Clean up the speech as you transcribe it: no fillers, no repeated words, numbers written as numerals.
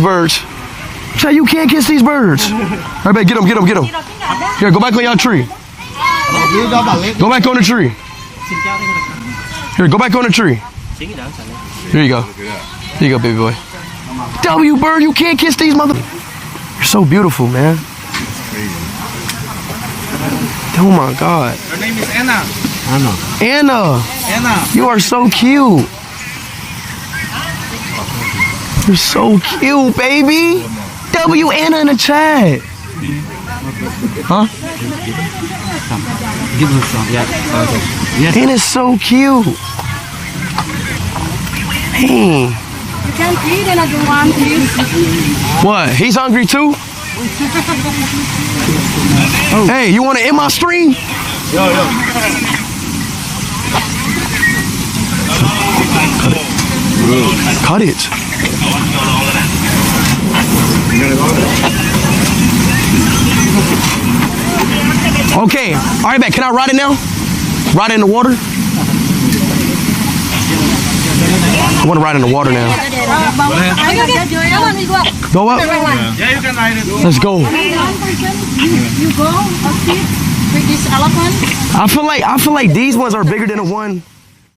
Birds. Say you can't kiss these birds. All right, get them. Here, go back on your tree. Go back on the tree. Here, go back on the tree. Here you go. Here you go, baby boy. W bird, you can't kiss these mother. You're so beautiful, man. Oh my God. Her name is Anna. Anna. You are so cute. You're so cute, baby. W Anna in the chat. Huh? Give her some. Yeah. Yes. Anna's so cute. Hey. You can feed another one, please. What? He's hungry too? Oh. Hey, you want to end my stream? Yo. Cut it. Okay. All right, man. Can I ride it now? Ride it in the water? I want to ride in the water now. Go up. Yeah, you can ride it. Let's go. You go or sit with this elephant? I feel like these ones are bigger than the one